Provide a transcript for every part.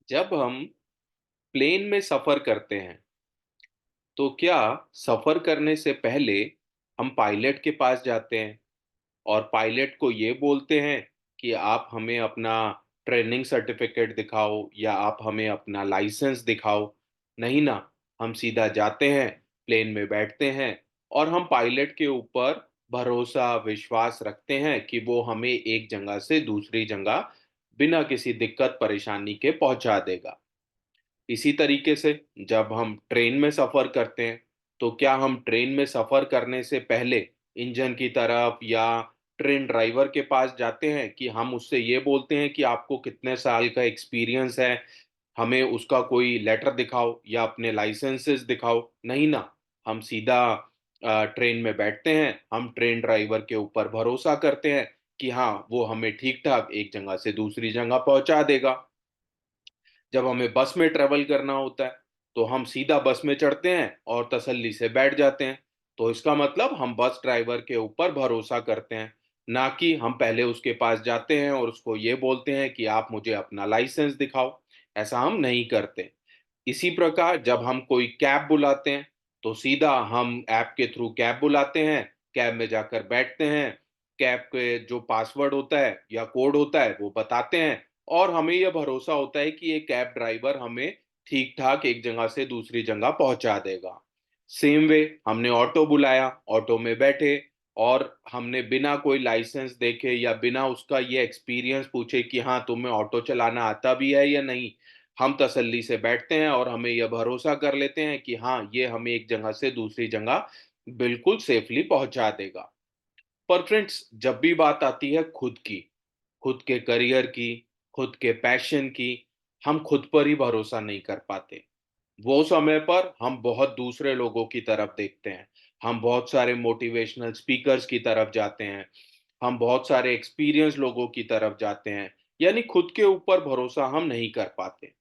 जब हम प्लेन में सफर करते हैं तो क्या सफर करने से पहले हम पायलट के पास जाते हैं और पायलट को ये बोलते हैं कि आप हमें अपना ट्रेनिंग सर्टिफिकेट दिखाओ या आप हमें अपना लाइसेंस दिखाओ। नहीं ना, हम सीधा जाते हैं, प्लेन में बैठते हैं और हम पायलट के ऊपर भरोसा विश्वास रखते हैं कि वो हमें एक जगह से दूसरी जगह बिना किसी दिक्कत परेशानी के पहुंचा देगा। इसी तरीके से जब हम ट्रेन में सफ़र करते हैं, तो क्या हम ट्रेन में सफ़र करने से पहले इंजन की तरफ या ट्रेन ड्राइवर के पास जाते हैं कि हम उससे ये बोलते हैं कि आपको कितने साल का एक्सपीरियंस है, हमें उसका कोई लेटर दिखाओ या अपने लाइसेंसेस दिखाओ? नहीं ना, हम सीधा ट्रेन में बैठते हैं, हम ट्रेन ड्राइवर के ऊपर भरोसा करते हैं कि हाँ, वो हमें ठीक-ठाक एक जगह से दूसरी जगह पहुँचा देगा। जब हमें बस में ट्रैवल करना होता है, तो हम सीधा बस में चढ़ते हैं और तसल्ली से बैठ जाते हैं। तो इसका मतलब हम बस ड्राइवर के ऊपर भरोसा करते हैं, ना कि हम पहले उसके पास जाते हैं और उसको ये बोलते हैं कि आप मुझे अपना लाइसेंस दिखाओ। ऐसा हम नहीं करते। इसी प्रकार जब हम कोई कैब बुलाते हैं, तो सीधा हम ऐप के थ्रू कैब बुलाते हैं, कैब में जाकर बैठते हैं, कैब के जो पासवर्ड होता है या कोड होता है, वो बताते हैं और हमें यह भरोसा होता है कि ये कैब ड्राइवर हमें ठीक-ठाक एक जगह से दूसरी जगह पहुँचा देगा। सेम वे हमने ऑटो बुलाया, ऑटो में बैठे और हमने बिना कोई लाइसेंस देखे या बिना उसका ये एक्सपीरियंस पूछे कि हाँ, तुम्हें ऑटो चलाना आता भी है या नहीं, हम तसल्ली से बैठते हैं और हमें यह भरोसा कर लेते हैं कि हाँ, ये हमें एक जगह से दूसरी जगह बिल्कुल सेफ़ली पहुँचा देगा। पर फ्रेंड्स, जब भी बात आती है खुद की, खुद के करियर की, खुद के पैशन की, हम खुद पर ही भरोसा नहीं कर पाते। वो समय पर हम बहुत दूसरे लोगों की तरफ देखते हैं। हम बहुत सारे मोटिवेशनल स्पीकर्स की तरफ जाते हैं। हम बहुत सारे एक्सपीरियंस लोगों की तरफ जाते हैं। यानी खुद के ऊपर भरोसा हम नहीं कर पाते।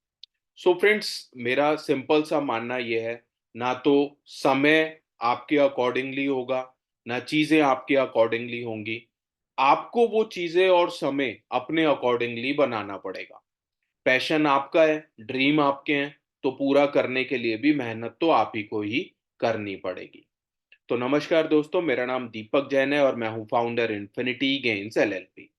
सो फ्रेंड्स, मेरा सिंपल सा मानना ये है, ना तो समय आपके अकॉर्डिंगली होगा, ना चीज़ें आपके अकॉर्डिंगली होंगी। आपको वो चीज़ें और समय अपने अकॉर्डिंगली बनाना पड़ेगा। पैशन आपका है, ड्रीम आपके हैं, तो पूरा करने के लिए भी मेहनत तो आप ही को ही करनी पड़ेगी। तो नमस्कार दोस्तों, मेरा नाम दीपक जैन है और मैं हूँ founder infinity games LLP.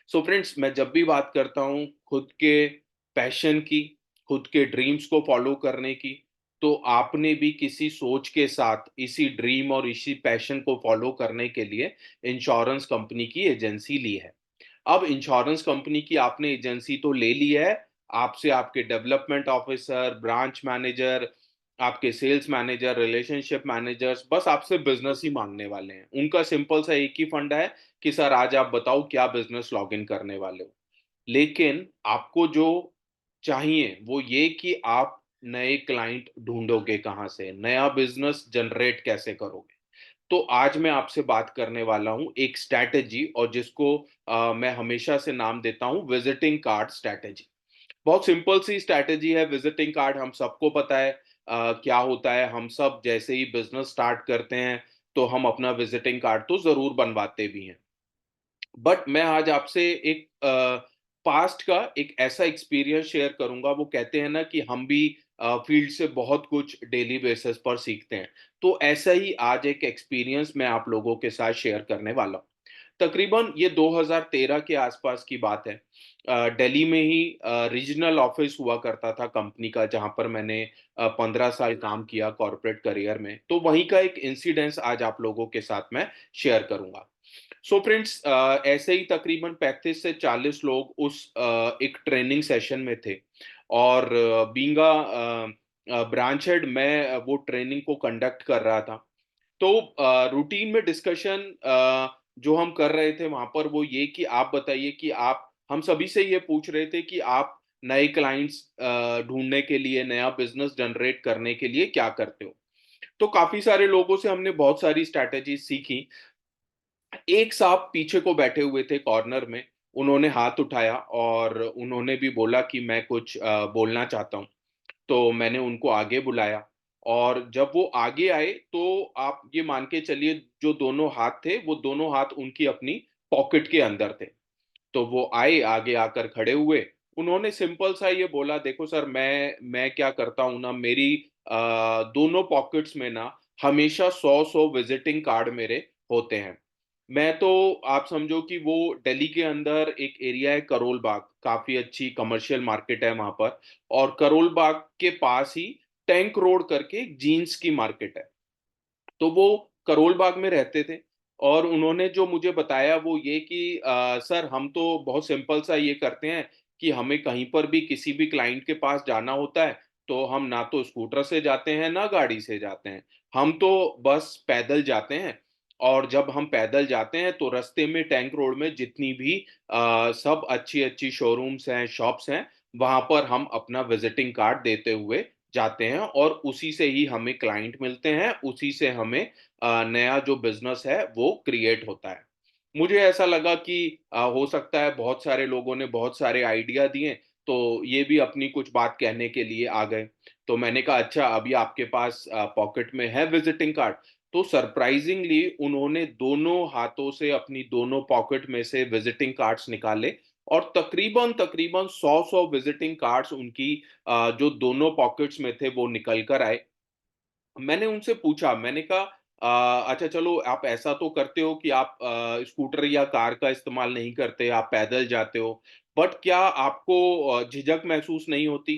So friends, मैं जब भी बात करता हूँ खुद के पैशन की, खुद के ड्रीम्स को फॉलो करने की, तो आपने भी किसी सोच के साथ इसी ड्रीम और इसी पैशन को फॉलो करने के लिए इंश्योरेंस कंपनी की एजेंसी ली है। अब इंश्योरेंस कंपनी की आपने एजेंसी तो ले ली है, आपसे आपके डेवलपमेंट ऑफिसर, ब्रांच मैनेजर, आपके सेल्स मैनेजर, रिलेशनशिप मैनेजर्स बस आपसे बिज़नेस ही माँगने वाले हैं। उनका सिंपल सा एक ही फंडा है कि सर आज आप बताओ क्या बिज़नेस लॉगिन करने वाले हो। लेकिन आपको जो चाहिए वो ये कि आप नए क्लाइंट ढूँढोगे कहाँ से, नया बिज़नेस जनरेट कैसे करोगे। तो आज मैं आपसे बात करने वाला हूँ एक स्ट्रैटेजी और जिसको मैं हमेशा से नाम देता हूँ विजिटिंग कार्ड स्ट्रैटेजी। बहुत सिंपल सी स्ट्रैटेजी है विजिटिंग कार्ड, हम सबको पता है क्या होता है। हम सब जैसे ही बिज़नेस स्टार्ट करते हैं, तो हम अपना विजिटिंग कार्ड तो ज़रूर बनवाते भी हैं। बट मैं आज आपसे एक पास्ट का एक ऐसा एक्सपीरियंस शेयर करूँगा, वो कहते हैं ना कि हम भी फील्ड से बहुत कुछ डेली बेसिस पर सीखते हैं। तो ऐसा ही आज एक एक्सपीरियंस मैं आप लोगों के साथ शेयर करने वाला हूँ। तकरीबन ये 2013 के आसपास की बात है। दिल्ली में ही रीजनल ऑफिस हुआ करता था कंपनी का, जहाँ पर मैंने 15 साल काम किया कॉर्पोरेट करियर में। तो वहीं का एक इंसिडेंस आज आप लोगों के साथ मैं शेयर करूँगा। सो फ्रेंड्स, ऐसे ही तकरीबन 35 से 40 लोग उस एक ट्रेनिंग सेशन में थे और बीइंग ब्रांच हेड मैं वो ट्रेनिंग को कंडक्ट कर रहा था। तो रूटीन में डिस्कशन जो हम कर रहे थे वहाँ पर वो ये कि आप बताइए कि आप हम सभी से ये पूछ रहे थे कि आप नए क्लाइंट्स ढूँढने के लिए, नया बिज़नेस जनरेट करने के लिए क्या करते हो? तो काफ़ी सारे लोगों से हमने बहुत सारी स्ट्रैटेजीज़ सीखी। एक साहब पीछे को बैठे हुए थे कॉर्नर में, उन्होंने हाथ उठाया और उन्होंने भी बोला कि मैं कुछ बोलना चाहता हूँ। तो मैंने उनको आगे बुलाया और जब वो आगे आए तो आप ये मान के चलिए जो दोनों हाथ थे, वो दोनों हाथ उनकी अपनी पॉकेट के अंदर थे। तो वो आए, आगे आकर खड़े हुए उन्होंने सिंपल सा ये बोला, देखो सर, मैं क्या करता हूँ ना, मेरी दोनों पॉकेट्स में ना हमेशा 100-100 विजिटिंग कार्ड मेरे होते हैं। मैं तो, आप समझो कि वो दिल्ली के अंदर एक एरिया है करोल बाग, काफ़ी अच्छी कमर्शियल मार्केट है वहाँ पर, और करोल बाग के पास ही टैंक रोड करके एक जीन्स की मार्केट है। तो वो करोल बाग में रहते थे, और उन्होंने जो मुझे बताया वो ये कि सर, हम तो बहुत सिंपल सा ये करते हैं कि हमें कहीं पर भी किसी भी क्लाइंट के पास जाना होता है, तो हम ना तो स्कूटर से जाते हैं ना गाड़ी से जाते हैं, हम तो बस पैदल जाते हैं। और जब हम पैदल जाते हैं तो रास्ते में टैंक रोड में जितनी भी सब अच्छी अच्छी शोरूम्स हैं, शॉप्स हैं, वहां पर हम अपना विजिटिंग कार्ड देते हुए जाते हैं, और उसी से ही हमें क्लाइंट मिलते हैं, उसी से हमें नया जो बिजनेस है वो क्रिएट होता है। मुझे ऐसा लगा कि हो सकता है बहुत सारे लोगों ने बहुत सारे आइडिया दिए, तो ये भी अपनी कुछ बात कहने के लिए आ गए। तो मैंने कहा, अच्छा, अभी आपके पास पॉकेट में है विजिटिंग कार्ड? तो सरप्राइजिंगली उन्होंने दोनों हाथों से अपनी दोनों पॉकेट में से विजिटिंग कार्ड्स निकाले, और तकरीबन तकरीबन 100-100 विजिटिंग कार्ड्स उनकी जो दोनों पॉकेट्स में थे वो निकल कर आए। मैंने उनसे पूछा, मैंने कहा, अच्छा चलो, आप ऐसा तो करते हो कि आप स्कूटर या कार का इस्तेमाल नहीं करते, आप पैदल जाते हो, बट क्या आपको झिझक महसूस नहीं होती?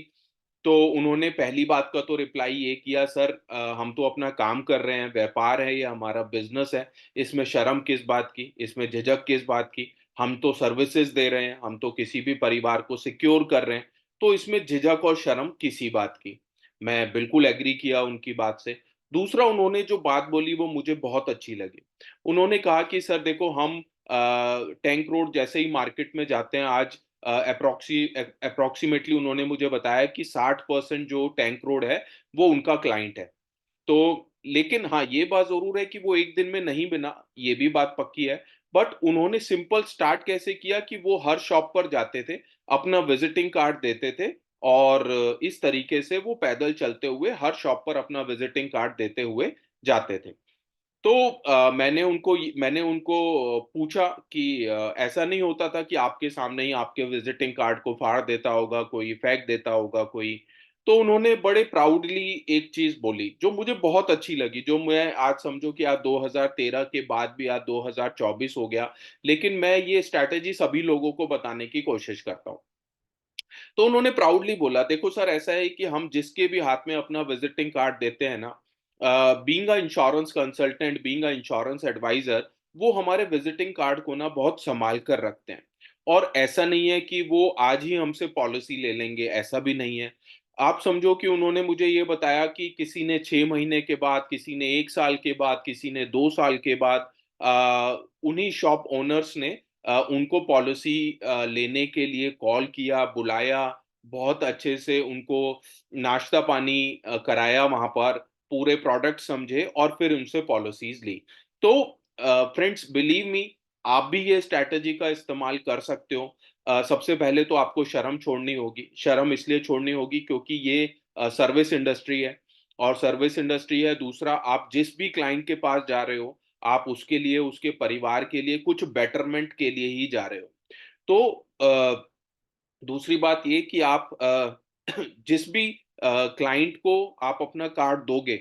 तो उन्होंने पहली बात का तो रिप्लाई ये किया, सर, हम तो अपना काम कर रहे हैं, व्यापार है, ये हमारा बिजनेस है, इसमें शर्म किस बात की, इसमें झिझक किस बात की? हम तो सर्विसेज दे रहे हैं, हम तो किसी भी परिवार को सिक्योर कर रहे हैं, तो इसमें झिझक और शर्म किसी बात की? मैं बिल्कुल एग्री किया उनकी बात से। दूसरा, उन्होंने जो बात बोली वो मुझे बहुत अच्छी लगी। उन्होंने कहा कि सर देखो, हम टैंक रोड जैसे ही मार्केट में जाते हैं आज, अप्रॉक्सीमेटली उन्होंने मुझे बताया कि 60% जो टैंक रोड है वो उनका क्लाइंट है। तो लेकिन हाँ, ये बात ज़रूर है कि वो एक दिन में नहीं बना, ये भी बात पक्की है। बट उन्होंने सिंपल स्टार्ट कैसे किया कि वो हर शॉप पर जाते थे, अपना विज़िटिंग कार्ड देते थे, और इस तरीके से वो पैदल चलते हुए हर शॉप पर अपना विज़िटिंग कार्ड देते हुए जाते थे। तो मैंने उनको पूछा कि ऐसा नहीं होता था कि आपके सामने ही आपके विजिटिंग कार्ड को फाड़ देता होगा कोई, फेंक देता होगा कोई? तो उन्होंने बड़े प्राउडली एक चीज़ बोली, जो मुझे बहुत अच्छी लगी, जो मैं आज समझो कि आज 2013 के बाद भी आज 2024 हो गया, लेकिन मैं ये स्ट्रैटेजी सभी लोगों को बताने की कोशिश करता हूँ। तो उन्होंने प्राउडली बोला, देखो सर, ऐसा है कि हम जिसके भी हाथ में अपना विजिटिंग कार्ड देते हैं ना, being a insurance consultant, being a insurance adviser, वो हमारे विजिटिंग कार्ड को ना बहुत संभाल कर रखते हैं। और ऐसा नहीं है कि वो आज ही हमसे पॉलिसी ले लेंगे, ऐसा भी नहीं है। आप समझो कि उन्होंने मुझे ये बताया कि किसी ने 6 महीने के बाद, किसी ने 1 साल के बाद, किसी ने 2 साल के बाद, उन्हीं शॉप ओनर्स ने उनको पॉलिसी लेने के लिए कॉल किया, बुलाया, बहुत अच्छे से उनको नाश्ता पानी कराया वहाँ पर, पूरे प्रोडक्ट समझे और फिर उनसे पॉलिसीज़ ली। तो फ्रेंड्स, बिलीव मी, आप भी ये स्ट्रैटेजी का इस्तेमाल कर सकते हो। सबसे पहले तो आपको शर्म छोड़नी होगी। शर्म इसलिए छोड़नी होगी क्योंकि ये सर्विस इंडस्ट्री है, और सर्विस इंडस्ट्री है। दूसरा, आप जिस भी क्लाइंट के पास जा रहे हो, आप उसके लिए, उसके परिवार के लिए कुछ बेटरमेंट के लिए ही जा रहे हो। तो दूसरी बात ये कि आप जिस भी क्लाइंट को आप अपना कार्ड दोगे,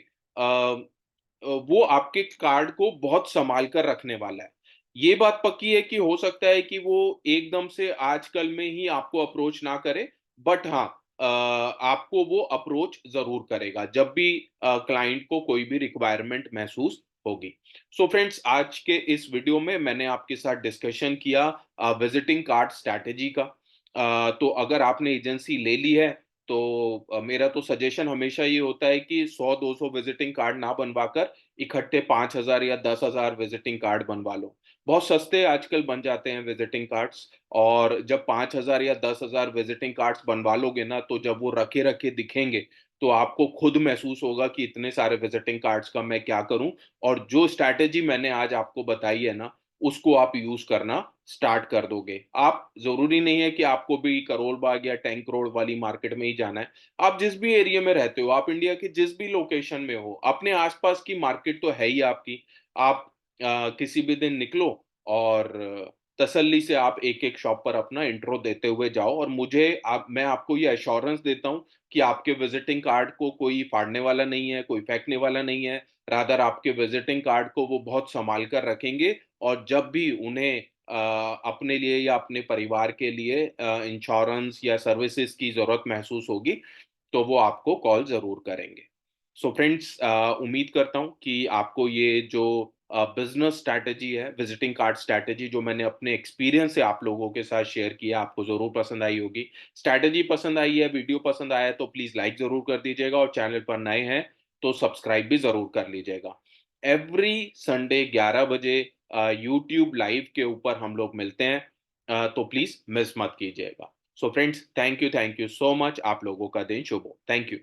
वो आपके कार्ड को बहुत सँभाल कर रखने वाला है। ये बात पक्की है कि हो सकता है कि वो एकदम से आजकल में ही आपको अप्रोच ना करे, बट हाँ, आपको वो अप्रोच ज़रूर करेगा, जब भी क्लाइंट को कोई भी रिक्वायरमेंट महसूस होगी। सो फ्रेंड्स, आज के इस वीडियो में मैंने आपके साथ डिस्कशन किया विज़िटिंग कार्ड स्ट्रैटेजी का। तो अगर आपने एजेंसी ले ली है, तो मेरा तो सजेशन हमेशा ये होता है कि 100-200 विजिटिंग कार्ड ना बनवाकर इकट्ठे 5,000 या 10,000 विजिटिंग कार्ड बनवा लो। बहुत सस्ते आजकल बन जाते हैं विजिटिंग कार्ड्स, और जब 5,000 या 10,000 विजिटिंग कार्ड्स बनवा लोगे ना, तो जब वो रखे-रखे दिखेंगे, तो आपको खुद महसूस होगा कि इतने सारे विजिटिंग कार्ड्स का मैं क्या करूँ? और जो स्ट्रैटेजी मैंने आज आपको बताई है ना, उसको आप यूज़ करना स्टार्ट कर दोगे। आप, ज़रूरी नहीं है कि आपको भी करोल बाग या टैंक रोड वाली मार्केट में ही जाना है। आप जिस भी एरिया में रहते हो, आप इंडिया के जिस भी लोकेशन में हो, अपने आस-पास की मार्केट तो है ही आपकी। आप किसी भी दिन निकलो और तसल्ली से आप एक-एक शॉप पर अपना इंट्रो देते हुए जाओ और मैं आपको ये एश्योरेंस देता हूँ कि आपके विज़िटिंग कार्ड को कोई फाड़ने वाला नहीं है, कोई फेंकने वाला नहीं है। रादर आपके विज़िटिंग कार्ड को वो बहुत सँभाल कर रखेंगे और जब भी उन्हें अपने लिए या अपने परिवार के लिए इंश्योरेंस या सर्विसेज़ की ज़रूरत महसूस होगी, तो वो आपको कॉल ज़रूर करेंगे। सो फ्रेंड्स, उम्मीद करता हूँ कि आपको ये जो बिज़नेस स्ट्रैटेजी है, विज़िटिंग कार्ड स्ट्रैटेजी जो मैंने अपने एक्सपीरियंस से आप लोगों के साथ शेयर किया, आपको ज़रूर पसंद आई होगी। स्ट्रैटेजी पसंद आई है, वीडियो पसंद आया है तो प्लीज़ लाइक ज़रूर कर दीजिएगा और चैनल पर नए हैं तो सब्सक्राइब भी ज़रूर कर लीजिएगा। एवरी संडे 11 बजे यूट्यूब लाइव के ऊपर हम लोग मिलते हैं, तो प्लीज़ मिस मत कीजिएगा। So friends, thank you so much. आप लोगों का दिन शुभ हो। Thank you.